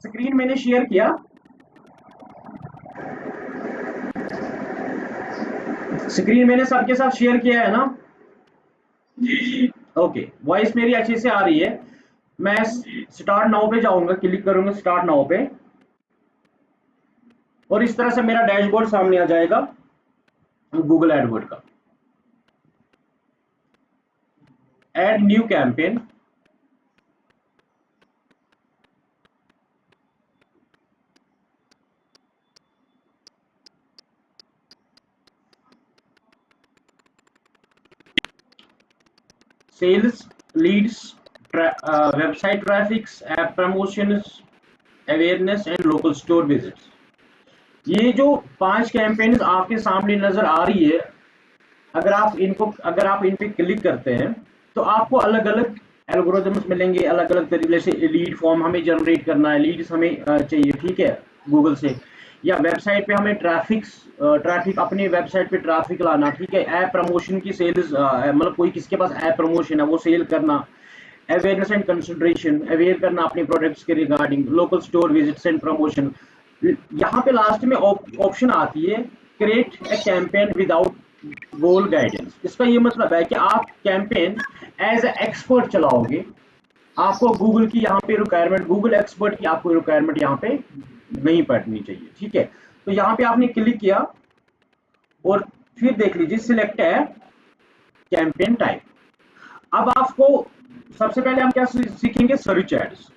Screen मैंने share किया, screen मैंने सबके साथ शेयर किया है ना? ओके, वॉइस मेरी अच्छे से आ रही है। मैं स्टार्ट नाउ पे जाऊंगा, क्लिक करूंगा स्टार्ट नाउ पे, और इस तरह से मेरा डैशबोर्ड सामने आ जाएगा गूगल एडवर्ड का। Add new campaign, sales, leads, website traffics, app promotions, awareness and local store visits. ये जो 5 कैंपेन्स आपके सामने नजर आ रही है, अगर आप इन पे क्लिक करते हैं तो आपको अलग अलग एल्गोरिथम्स मिलेंगे, अलग अलग तरीके से। लीड फॉर्म हमें जनरेट करना है, लीड्स हमें चाहिए, ठीक है, गूगल से, या वेबसाइट पे हमें ट्रैफिक अपनी वेबसाइट पे ट्रैफिक लाना, ठीक है। ऐप प्रमोशन की सेल्स, मतलब कोई किसके पास ऐप प्रमोशन है वो सेल करना, अवेयरनेस एंड कंसिडरेशन, अवेयर करना अपने प्रोडक्ट्स के regarding, local store visits and promotion. यहाँ पे लास्ट में ऑप्शन आती है create a campaign without goal guidance. इसका ये मतलब है कि आप कैंपेन एज ए एक्सपर्ट चलाओगे, आपको गूगल की यहाँ पे रिक्वायरमेंट, गूगल एक्सपर्ट की आपको रिक्वायरमेंट यहाँ पे नहीं पड़नी चाहिए, ठीक है। तो यहाँ पे आपने क्लिक किया और फिर देख लीजिए सिलेक्ट है कैंपेन टाइप। अब आपको सबसे पहले हम क्या सीखेंगे, सर्च एड्स।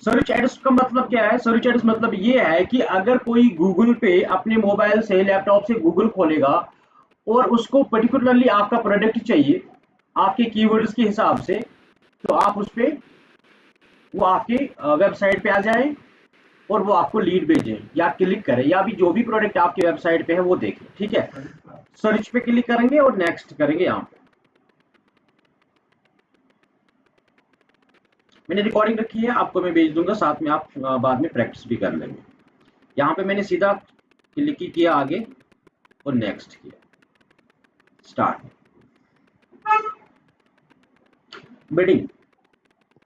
सर्च एड्स का मतलब क्या है? सर्च एड्स मतलब ये है कि अगर कोई गूगल पे अपने मोबाइल से, लैपटॉप से गूगल खोलेगा और उसको पर्टिकुलरली आपका प्रोडक्ट चाहिए आपके कीवर्ड्स के हिसाब से, तो आप उस पे, वो आपके वेबसाइट पे आ जाए और वो आपको लीड भेजे या क्लिक करे, या भी जो भी प्रोडक्ट आपकी वेबसाइट पे है वो देखें, ठीक है। सर्च पे क्लिक करेंगे और नेक्स्ट करेंगे। यहाँ पे मैंने रिकॉर्डिंग रखी है, आपको मैं भेज दूंगा, साथ में आप बाद में प्रैक्टिस भी कर लेंगे। यहाँ पे मैंने सीधा क्लिक किया आगे और नेक्स्ट किया, स्टार्ट। बिडिंग,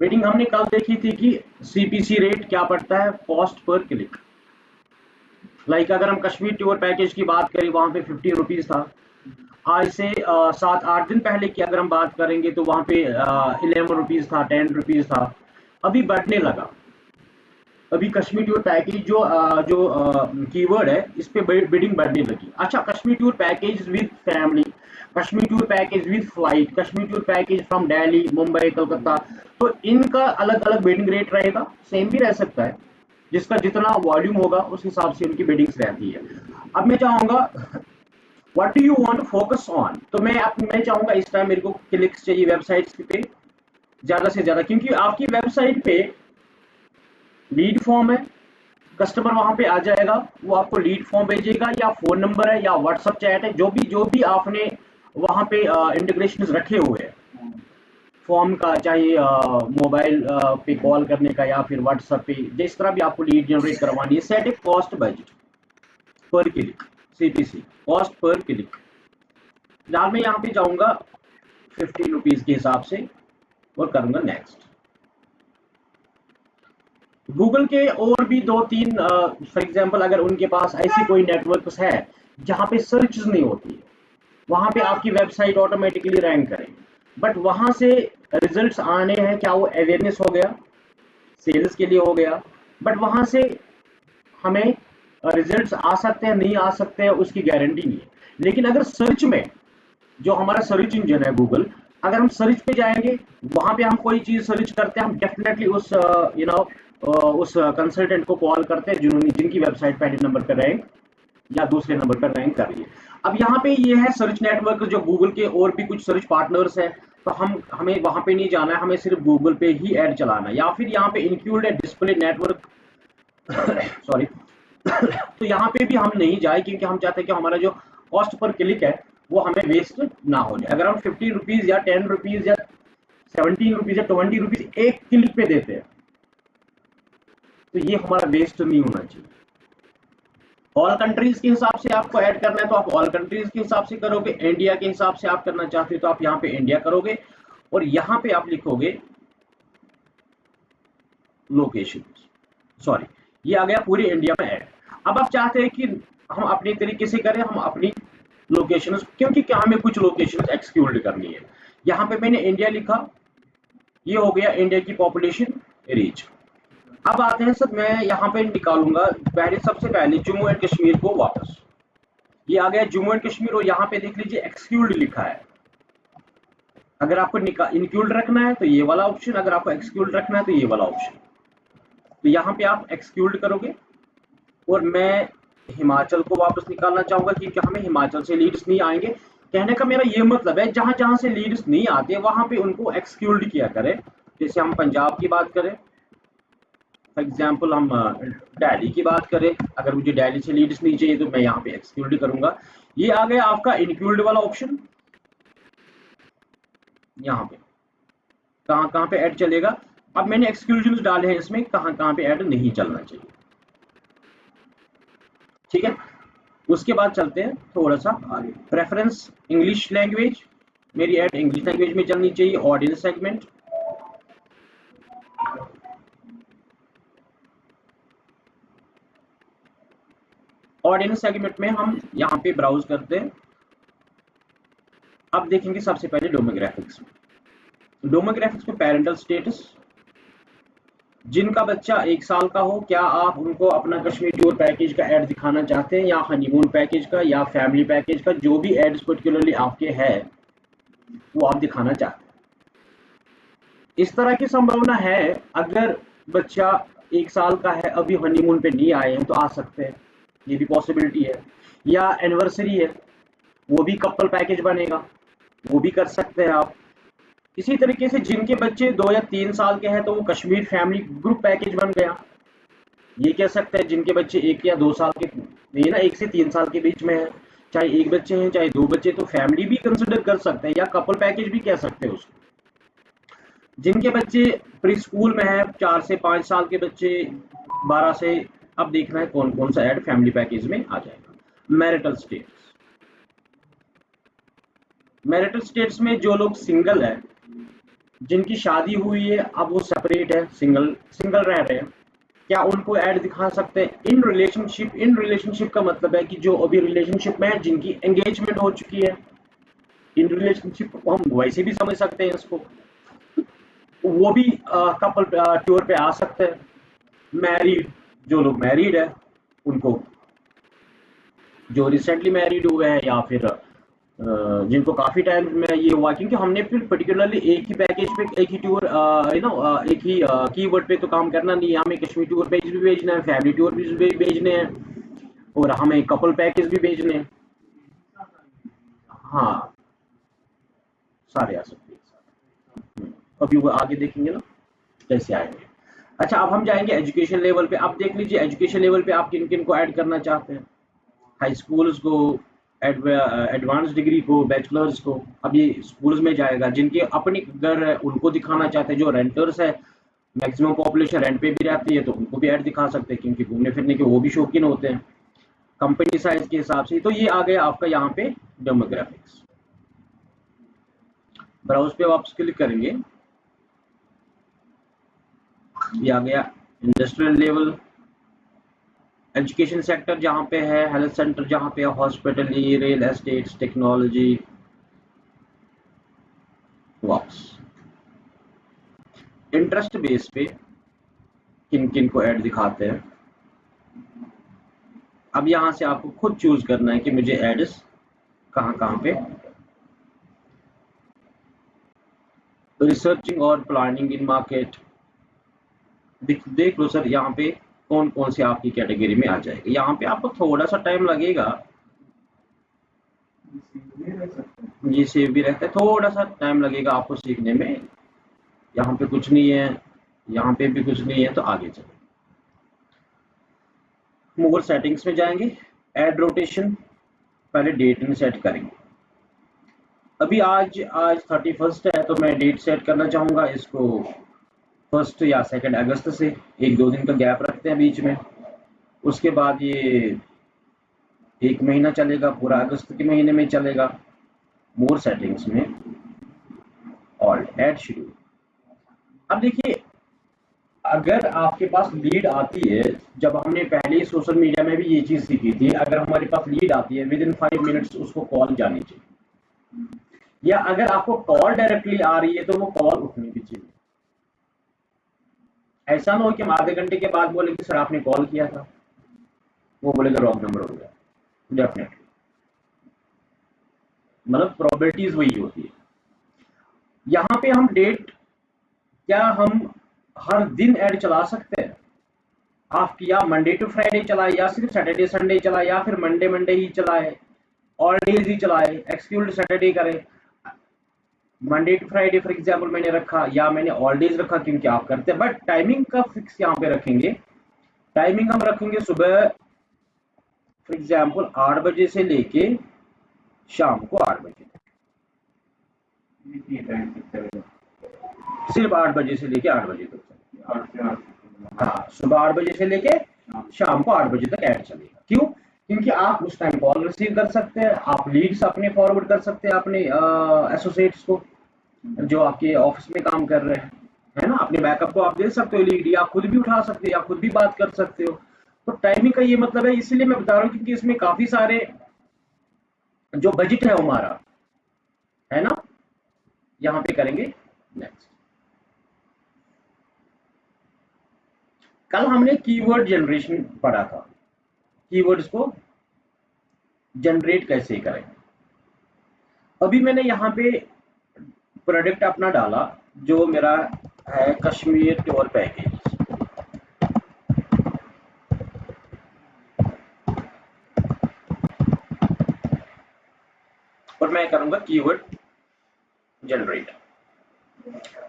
बिडिंग हमने कल देखी थी कि सीपीसी रेट क्या पड़ता है, कॉस्ट पर क्लिक। लाइक अगर हम कश्मीर टूर पैकेज की बात करें, वहां पे 50 रुपीज था। आज से 7-8 दिन पहले की अगर हम बात करेंगे तो वहां पे 11 रुपीज था, 10 रुपीज था। अभी बढ़ने लगा। अभी कश्मीर टूर पैकेज जो कीवर्ड है, इस पे बिडिंग बढ़ने लगी। अच्छा, Kashmir tour package with family, Kashmir tour package with flight, Kashmir tour package from Delhi, Mumbai, Calcutta, तो इनका अलग अलग बिडिंग रेट रहेगा। सेम भी रह सकता है, जिसका जितना वॉल्यूम होगा उस हिसाब से उनकी बिडिंग्स रहती है। अब मैं चाहूंगा what do you want to focus on, तो मैं चाहूंगा इस टाइम मेरे को क्लिक्स चाहिए वेबसाइट्स पे ज्यादा से ज्यादा, क्योंकि आपकी वेबसाइट पे लीड फॉर्म है, कस्टमर वहां पे आ जाएगा, वो आपको लीड फॉर्म भेजेगा, या फोन नंबर है, या व्हाट्सएप चैट है, जो भी आपने वहां पे इंटीग्रेशन रखे हुए हैं फॉर्म का, चाहे मोबाइल पे कॉल करने का या फिर व्हाट्सएप पे, जिस तरह भी आपको लीड जनरेट करवानी है। सेट ए कॉस्ट बजट पर click, CPC, cost per click. फिलहाल मैं यहाँ पे जाऊंगा 50 रुपीज के हिसाब से और करूंगा नेक्स्ट। गूगल के और भी 2-3, फॉर एग्जांपल अगर उनके पास ऐसी कोई नेटवर्क्स है जहां पे सर्चेस नहीं होती है, वहां पे आपकी वेबसाइट ऑटोमेटिकली रैंक करेगी, बट वहां से रिजल्ट्स आने हैं, क्या वो अवेयरनेस हो गया, सेल्स के लिए हो गया, बट वहां से हमें रिजल्ट्स आ सकते हैं, नहीं आ सकते हैं, उसकी गारंटी नहीं है। लेकिन अगर सर्च में, जो हमारा सर्च इंजन है गूगल, अगर हम सर्च पे जाएंगे, वहां पे हम कोई चीज सर्च करते हैं, हम डेफिनेटली उस कंसल्टेंट को कॉल करते हैं जिनकी वेबसाइट पहले नंबर पर रैंक या दूसरे नंबर पर रैंक कर रही है। अब यहाँ पे ये है सर्च नेटवर्क, जो गूगल के और भी कुछ सर्च पार्टनर्स है, तो हमें वहां पे नहीं जाना है, हमें सिर्फ गूगल पे ही ऐड चलाना है। या फिर यहाँ पे इंक्लूड है डिस्प्ले नेटवर्क सॉरी तो यहाँ पे भी हम नहीं जाए, क्योंकि हम चाहते हैं कि हमारा जो कॉस्ट पर क्लिक है वो हमें वेस्ट ना हो जाए। अगर हम 50 रुपीज या 10 रुपीज या 17 रुपीज या 20 रुपीज एक क्लिक पे देते हैं, तो ये हमारा वेस्ट नहीं होना चाहिए। ऑल कंट्रीज के हिसाब से आपको ऐड करना है तो आप ऑल कंट्रीज के हिसाब से करोगे, इंडिया के हिसाब से आप करना चाहते हो तो आप यहाँ पे इंडिया करोगे, और यहाँ पे आप लिखोगे लोकेशन, सॉरी ये आ गया पूरे इंडिया में ऐड। अब आप चाहते हैं कि हम अपने तरीके से करें, हम अपनी लोकेशन, क्योंकि क्या हमें कुछ लोकेशन एक्सक्लूड करनी है। यहाँ पे मैंने इंडिया लिखा, ये हो गया इंडिया की पॉपुलेशन रीच। अब आते हैं सर, मैं यहाँ पे निकालूंगा पहले, सबसे पहले जम्मू एंड कश्मीर को वापस। ये आ गया जम्मू एंड कश्मीर, और यहाँ पे देख लीजिए एक्सक्लूड लिखा है। अगर आपको इंक्लूड रखना है तो ये वाला ऑप्शन, अगर आपको एक्सक्लूड रखना है तो ये वाला ऑप्शन। तो यहाँ पे आप एक्सक्लूड करोगे, और मैं हिमाचल को वापस निकालना चाहूंगा, क्योंकि हमें हिमाचल से लीड्स नहीं आएंगे। कहने का मेरा ये मतलब है, जहां जहां से लीड्स नहीं आते वहां पे उनको एक्सक्लूड किया करें। जैसे हम पंजाब की बात करें, फॉर एग्जाम्पल हम दिल्ली की बात करें, अगर मुझे दिल्ली से लीड्स नहीं चाहिए तो मैं यहाँ पे एक्सक्लूड करूंगा। ये आ गया आपका इंक्लूड वाला ऑप्शन। यहाँ पे कहाँ कहाँ पे ऐड चलेगा। अब मैंने एक्सक्लूजन डाले हैं इसमें, कहाँ कहाँ पे ऐड नहीं चलना चाहिए। ठीक है, उसके बाद चलते हैं थोड़ा सा आगे। प्रेफरेंस इंग्लिश लैंग्वेज, मेरी ऐड इंग्लिश लैंग्वेज में चलनी चाहिए। ऑडियंस सेगमेंट, ऑडियंस सेगमेंट में हम यहाँ पे ब्राउज करते हैं। अब देखेंगे सबसे पहले डेमोग्राफिक्स। डेमोग्राफिक्स में पेरेंटल स्टेटस, जिनका बच्चा 1 साल का हो, क्या आप उनको अपना कश्मीर टूर पैकेज का ऐड दिखाना चाहते हैं, या हनीमून पैकेज का, या फैमिली पैकेज का, जो भी एड्स पर्टिकुलरली आपके है वो आप दिखाना चाहते हैं। इस तरह की संभावना है, अगर बच्चा 1 साल का है, अभी हनीमून पे नहीं आए हैं तो आ सकते हैं, ये भी पॉसिबिलिटी है। या एनिवर्सरी है, वो भी कपल पैकेज बनेगा, वो भी कर सकते हैं आप। इसी तरीके से जिनके बच्चे 2 या 3 साल के हैं तो वो कश्मीर फैमिली ग्रुप पैकेज बन गया। ये कह सकते हैं जिनके बच्चे 1 या 2 साल के, ये ना 1 से 3 साल के बीच में है, चाहे एक बच्चे हैं चाहे 2 बच्चे, तो फैमिली भी कंसिडर कर सकते हैं, या कपल पैकेज भी कह सकते हैं उसको। जिनके बच्चे प्री स्कूल में है, 4 से 5 साल के बच्चे, 12 से, अब देखना है कौन कौन सा ऐड फैमिली पैकेज में आ जाएगा। मैरिटल स्टेटस, मैरिटल स्टेटस में जो लोग सिंगल है, जिनकी शादी हुई है, अब वो सेपरेट है, सिंगल सिंगल रह रहे हैं, क्या उनको ऐड दिखा सकते हैं। इन रिलेशनशिप, इन रिलेशनशिप का मतलब है कि जो अभी रिलेशनशिप में है, जिनकी एंगेजमेंट हो चुकी है। इन रिलेशनशिप को हम वैसे भी समझ सकते हैं इसको, वो भी कपल टूर पे आ सकते हैं। मैरिड, जो लोग मैरिड है उनको, जो रिसेंटली मैरिड हुए हैं, या फिर जिनको काफी टाइम में ये हुआ, क्योंकि हमने फिर पर्टिकुलरली एक ही पैकेज पे, एक ही टूर, एक ही कीवर्ड पे तो काम करना नहीं है। हमें कश्मीर टूर पैकेज भी भेजना है, फैमिली टूर भी भेजने हैं, और हमें कपल पैकेज भी भेजने हैं। हाँ, सारे आ सकते हैं। अभी वो आगे देखेंगे ना कैसे आएंगे। अच्छा, अब हम जाएंगे एजुकेशन लेवल पे। आप देख लीजिए एजुकेशन लेवल पे आप किन किन को ऐड करना चाहते हैं। हाई स्कूल्स को, एडवांस डिग्री को, बैचलर्स को। अब ये स्कूल्स में जाएगा, जिनके अपनी घर है उनको दिखाना चाहते हैं। जो रेंटर्स है, मैक्सिमम पॉपुलेशन रेंट पे भी रहती है, तो उनको भी ऐड दिखा सकते हैं, क्योंकि घूमने फिरने के वो भी शौकीन होते हैं कंपनी साइज के हिसाब से। तो ये आ गया आपका यहाँ पे डेमोग्राफिक्स। ब्राउज पे वापस क्लिक करेंगे, ये आ गया इंडस्ट्रियल लेवल। एजुकेशन सेक्टर जहाँ पे है, हेल्थ सेंटर जहाँ पे है, हॉस्पिटल, रियल एस्टेट, टेक्नोलॉजी, वापस इंटरेस्ट बेस पे किन किन को ऐड दिखाते हैं। अब यहाँ से आपको खुद चूज करना है कि मुझे एड्स कहाँ कहाँ पे। रिसर्चिंग और प्लानिंग इन मार्केट, देख लो सर यहाँ पे कौन कौन से आपकी कैटेगरी में आ जाएगा। यहाँ पे आपको थोड़ा सा टाइम लगेगा, ये सेव भी रहता है, थोड़ा सा टाइम लगेगा आपको सीखने में। यहाँ पे कुछ नहीं है, यहाँ पे भी कुछ नहीं है, तो आगे चलो। मोर सेटिंग्स में जाएंगे, ऐड रोटेशन, पहले डेट में सेट करेंगे। अभी आज 31 है, तो मैं डेट सेट करना चाहूंगा इसको 1 या 2 अगस्त से, 1-2 दिन का गैप रखते हैं बीच में। उसके बाद ये 1 महीना चलेगा, पूरा अगस्त के महीने में चलेगा। मोर सेटिंग्स में ऑल ऐड शेड्यूल। अब देखिए अगर आपके पास लीड आती है, जब हमने पहले सोशल मीडिया में भी ये चीज सीखी थी, अगर हमारे पास लीड आती है विद इन 5 मिनट्स उसको कॉल जानी चाहिए, या अगर आपको कॉल डायरेक्टली आ रही है तो वो कॉल उठनी भी चाहिए। ऐसा ना हो कि हम आधे घंटे के बाद बोले कि सर आपने कॉल किया था, वो बोलेगा रॉन्ग नंबर हो गया। डेफिनेटली मतलब प्रोबेबिलिटीज वही होती है। यहाँ पे हम डेट, क्या हम हर दिन ऐड चला सकते हैं? आप या मंडे टू फ्राइडे चलाए, या सिर्फ सैटरडे संडे चलाए, या फिर मंडे मंडे ही चलाए, ऑल डेज ही चलाए, एक्सक्लूड सैटरडे करें। Monday to Friday for example मैंने रखा, या मैंने ऑल डेज रखा, क्योंकि आप करते हैं। बट टाइमिंग का फिक्स यहाँ पे रखेंगे। टाइमिंग हम रखेंगे सुबह फॉर एग्जांपल 8 बजे से लेके शाम को 8 बजे तक, सिर्फ 8 बजे से लेके 8 बजे तक। हाँ, सुबह 8 बजे से लेके शाम को 8 बजे तक ऐड चलेगा। क्यों? क्योंकि आप उस टाइम कॉल रिसीव कर सकते हैं, आप लीड्स अपने फॉरवर्ड कर सकते हैं अपने एसोसिएट्स को जो आपके ऑफिस में काम कर रहे हैं, है ना। अपने बैकअप को आप दे सकते हो लीड, या खुद भी उठा सकते हो, या खुद भी बात कर सकते हो। तो टाइमिंग का ये मतलब है, इसलिए मैं बता रहा हूँ क्योंकि इसमें काफी सारे जो बजट है हमारा, है ना, यहाँ पे करेंगे। नेक्स्ट, कल हमने कीवर्ड जनरेशन पढ़ा था, कीवर्ड्स को जनरेट कैसे करें। अभी मैंने यहाँ पे प्रोडक्ट अपना डाला जो मेरा है कश्मीर टूर पैकेज, और मैं करूंगा कीवर्ड जनरेट।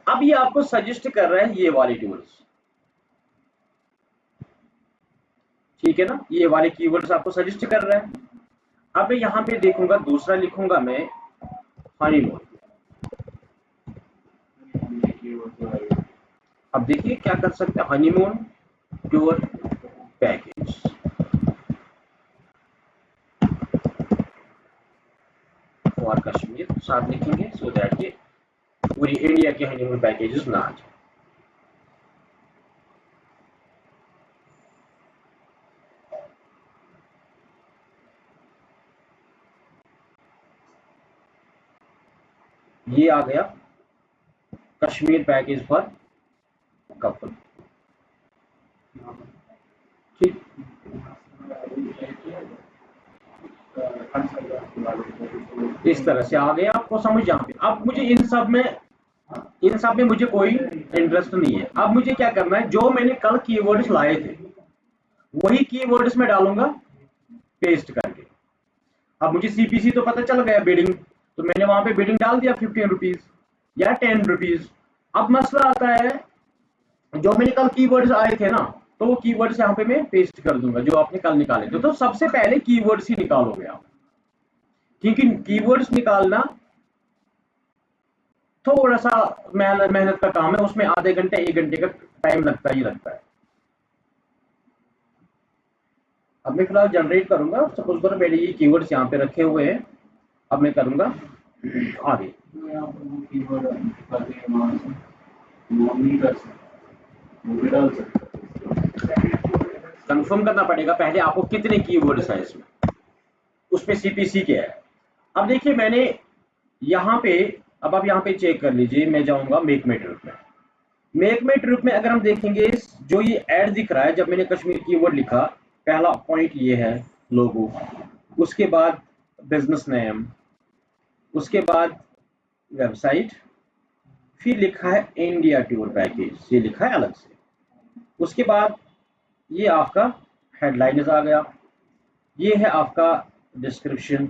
अब ये आपको सजेस्ट कर रहा है ये वाले टूल्स, ठीक है ना, ये वाले कीवर्ड्स आपको सजेस्ट कर रहा है। अब मैं यहाँ पे देखूंगा, दूसरा लिखूंगा मैं हनीमून। अब देखिए क्या कर सकते हैं, honeymoon tour package, for Kashmir साथ लिखेंगे, सो दैट कि पूरी इंडिया के हनीमून पैकेजेस ना आ जाए। ये आ गया कश्मीर पैकेज फॉर कपल, ठीक। इस तरह से आ गया, आपको समझ यहाँ पे। अब मुझे इन सब में मुझे कोई इंटरेस्ट नहीं है। अब मुझे क्या करना है, जो मैंने कल कीवर्ड्स लाए थे वही कीवर्ड्स में डालूंगा पेस्ट करके। अब मुझे सीपीसी तो पता चल गया बिडिंग, तो मैंने वहां पे बिडिंग डाल दिया 15 रुपीज या 10 रुपीज। अब मसला आता है, जो मैंने कल कीवर्ड्स आए थे ना, तो वो कीवर्ड्स यहाँ पे मैं पेस्ट कर दूंगा जो आपने कल निकाले थे। तो सबसे पहले कीवर्ड्स ही निकालोगे आप, क्योंकि कीवर्ड्स निकालना थोड़ा सा मेहनत का काम है, उसमें आधे घंटे 1 घंटे का टाइम लगता ही लगता है। अब मैं फिलहाल जनरेट करूंगा, सपोज करो मेरे ये कीवर्ड्स यहाँ पे रखे हुए हैं। अब मैं करूंगा आगे, कंफर्म करना पड़ेगा पहले आपको कितने कीवर्ड्स है इसमें, उस पे सीपीसी क्या है। अब देखिए मैंने यहाँ पे, अब आप यहाँ पे चेक कर लीजिए, मैं जाऊंगा मेक माई ट्रिप में। मेक माई ट्रिप में अगर हम देखेंगे जो ये ऐड दिख रहा है, जब मैंने कश्मीर कीवर्ड लिखा, पहला पॉइंट ये है लोगो, उसके बाद बिजनेस नेम, उसके बाद वेबसाइट, फिर लिखा है इंडिया टूर पैकेज, ये लिखा है अलग से। उसके बाद ये आपका हेडलाइंस आ गया, ये है आपका डिस्क्रिप्शन,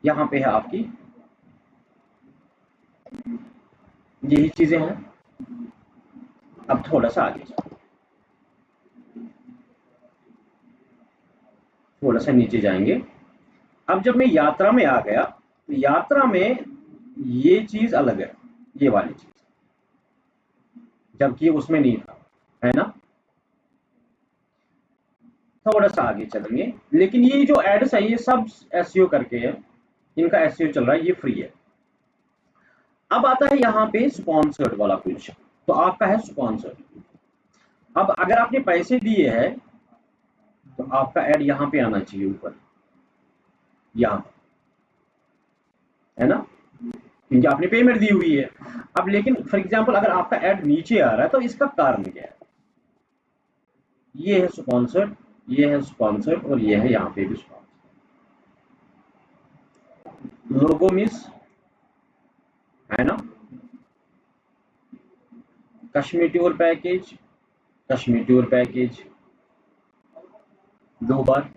यहाँ पे है आपकी यही चीजें हैं। अब थोड़ा सा आगे जाओ, थोड़ा सा नीचे जाएंगे। अब जब मैं यात्रा में आ गया, तो यात्रा में ये चीज अलग है, ये वाली चीज, जबकि उसमें नहीं था, है ना। थोड़ा सा आगे चलेंगे, लेकिन ये जो एड्स है ये सब एसईओ करके है, इनका एसईओ चल रहा है, ये फ्री है। अब आता है यहाँ पे स्पॉन्सर्ड वाला क्वेश्चन। तो आपका है स्पॉन्सर। अब अगर आपने पैसे दिए हैं तो आपका ऐड यहाँ पे आना चाहिए ऊपर, यहाँ, है ना, क्योंकि आपने पेमेंट दी हुई है। अब लेकिन फॉर एग्जांपल अगर आपका ऐड नीचे आ रहा है तो इसका कारण क्या है? ये है स्पॉन्सर, ये है स्पॉन्सर और ये है यहाँ पे भी स्पॉन्सर। लोगो मिस, है ना, Kashmir tour package, Kashmir tour package 2 बार,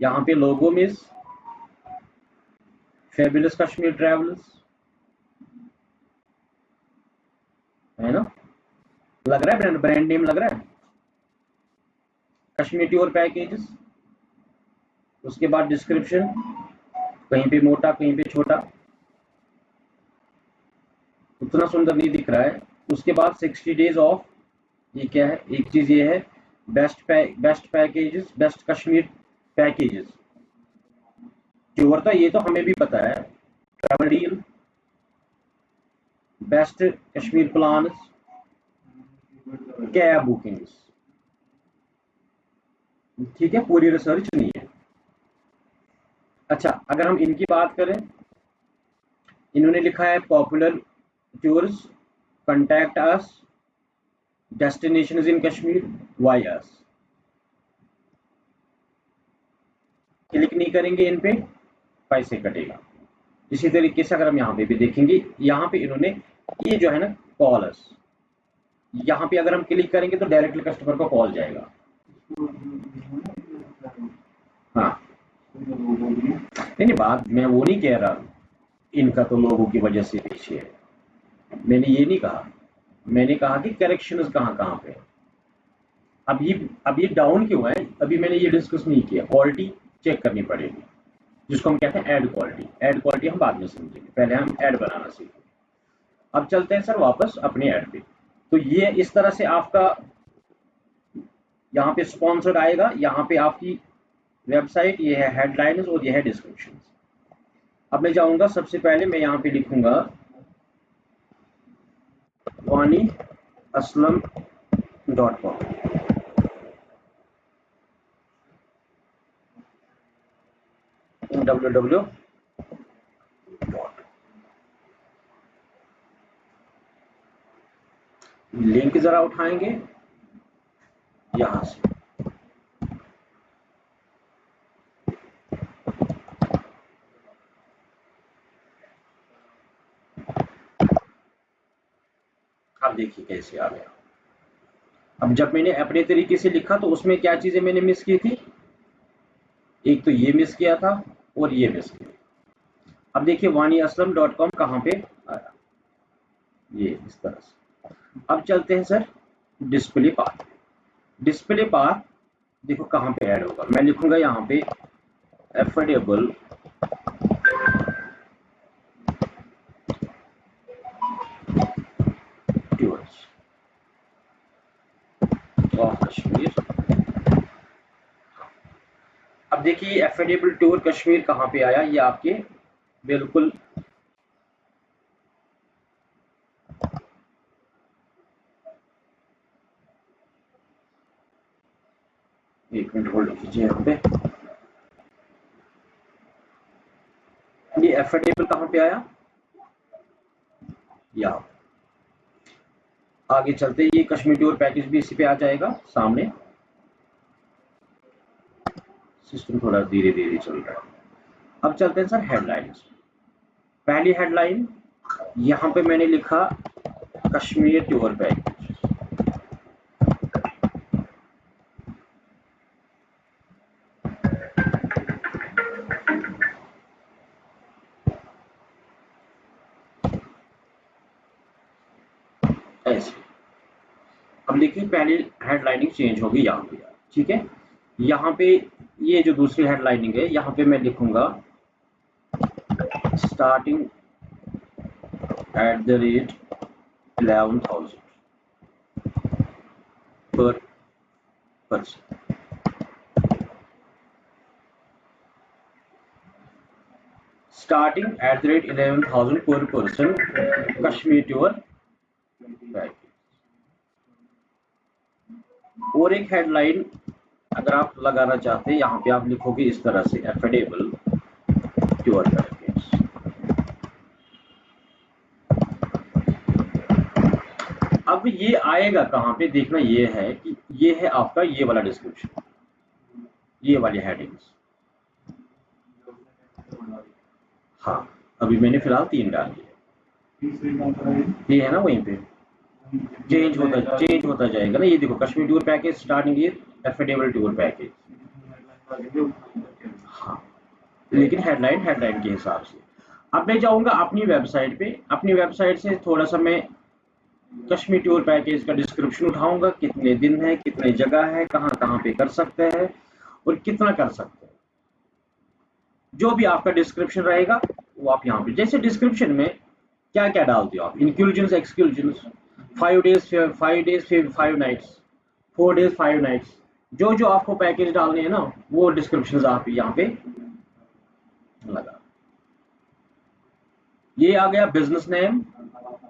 यहाँ पे लोगो मिस, फेबुलस कश्मीर ट्रैवल्स, है ना, लग रहा है ब्रांड ब्रांड नेम लग रहा है, कश्मीर टूर पैकेजेस। उसके बाद डिस्क्रिप्शन, कहीं पे मोटा कहीं पे छोटा, उतना सुंदर नहीं दिख रहा है। उसके बाद 60 डेज ऑफ, ये क्या है, एक चीज ये है, best packages, best Kashmir packages tour था, ये तो हमें भी पता है। Travel deal, best Kashmir plans, cab bookings, ठीक है, पूरी रिसर्च नहीं है। अच्छा, अगर हम इनकी बात करें, इन्होंने लिखा है पॉपुलर टूर्स, कंटैक्ट अस, डेस्टिनेशंस इन कश्मीर, वाई अस। क्लिक नहीं करेंगे इन पे, पैसे कटेगा। इसी तरीके से अगर हम यहाँ पे भी देखेंगे, यहाँ पे इन्होंने ये जो है ना कॉलर्स, यहाँ पे अगर हम क्लिक करेंगे तो डायरेक्टली कस्टमर को कॉल जाएगा। हाँ, नहीं बात मैं वो नहीं कह रहा, इनका तो लोगों की वजह से पीछे है, मैंने ये नहीं कहा। मैंने कहा कि करेक्शन कहाँ कहाँ पे। अब ये डाउन क्यों है, अभी मैंने ये डिस्कस नहीं किया। क्वालिटी चेक करनी पड़ेगी, जिसको हम कहते हैं ऐड क्वालिटी। ऐड क्वालिटी हम बाद में समझेंगे, पहले हम ऐड बनाना सीखें। अब चलते हैं सर वापस अपने ऐड पे। तो ये इस तरह से आपका यहाँ पे स्पॉन्सर्ड आएगा, यहाँ पे आपकी वेबसाइट, ये है हेडलाइंस और ये है डिस्क्रिप्शन। अब मैं जाऊंगा, सबसे पहले मैं यहाँ पे लिखूंगा waniaslam.com, www. लिंक जरा उठाएंगे यहां से, अब देखिए कैसे आ गया। अब जब मैंने अपने तरीके से लिखा तो उसमें क्या चीजें मैंने मिस की थी, एक तो ये मिस किया था और ये मिस किया। अब देखिए waniaslam.com कहाँ पे आया, ये इस तरह से। अब चलते हैं sir display path. Display path देखो कहाँ पे ऐड होगा, मैं लिखूंगा यहाँ पे एफोर्डेबल टूर्स ऑफ कश्मीर। अब देखिए एफोर्डेबल टूर कश्मीर कहाँ पे आया, ये आपके बिल्कुल एक मिनट होल्ड कीजिए यहाँ पे। ये एफोर्डेबल कहाँ पे आया, यहाँ। आगे चलते ये कश्मीर टूर पैकेज भी इसी पे आ जाएगा सामने। सिस्टम थोड़ा धीरे धीरे चल रहा है। अब चलते हैं सर हेडलाइंस। पहली हेडलाइन यहाँ पे मैंने लिखा कश्मीर टूर पैकेज। ऐसे अब देखिए पहली हेडलाइनिंग चेंज होगी यहाँ पे, ठीक है। यहाँ पे ये जो दूसरी हेडलाइनिंग है, यहाँ पे मैं लिखूंगा स्टार्टिंग @ 11,000 पर person. starting at the rate 11,000 per person Kashmir tour package. और एक हेडलाइन अगर आप लगाना चाहते हैं यहाँ पे आप लिखोगे इस तरह से एफोर्डेबल टूर पैकेज। अब ये आएगा कहाँ पे देखना, ये है कि ये है आपका ये वाला डिस्क्रिप्शन, ये वाली हेडिंग्स। हाँ अभी मैंने फिलहाल 3 डाल दिए, ये है ना, वहीं पे चेंज होता जाएगा ना। ये देखो कश्मीर टूर पैकेज स्टार्टिंग ये एफोर्डेबल टूर पैकेज। हाँ लेकिन हेडलाइन के हिसाब से। अब मैं जाऊंगा अपनी वेबसाइट पे, अपनी वेबसाइट से थोड़ा सा मैं कश्मीर टूर पैकेज का डिस्क्रिप्शन उठाऊंगा, कितने दिन है, कितने जगह है, कहाँ कहाँ पे कर सकते हैं और कितना कर सकते हैं। जो भी आपका डिस्क्रिप्शन रहेगा वो आप यहाँ पे, जैसे डिस्क्रिप्शन में क्या क्या डालते हो आप, inclusions exclusions, 5 days 5 nights, 4 days 5 nights, जो जो आपको पैकेज डालने हैं ना वो डिस्क्रिप्शन आप यहाँ पे लगा। ये आ गया बिजनेस नेम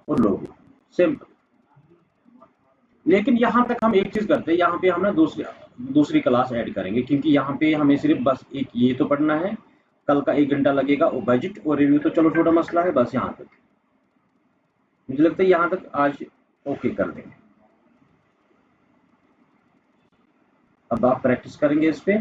और लोगो, सिंपल। लेकिन यहाँ तक हम एक चीज करते हैं, यहाँ पे हम ना दूसरी क्लास ऐड करेंगे, क्योंकि यहाँ पे हमें सिर्फ बस एक ये तो पढ़ना है, कल का 1 घंटा लगेगा, और बजट और रिव्यू तो चलो छोटा मसला है, बस यहाँ तक मुझे लगता है, यहाँ तक आज ओके कर देंगे। अब आप प्रैक्टिस करेंगे इस पे।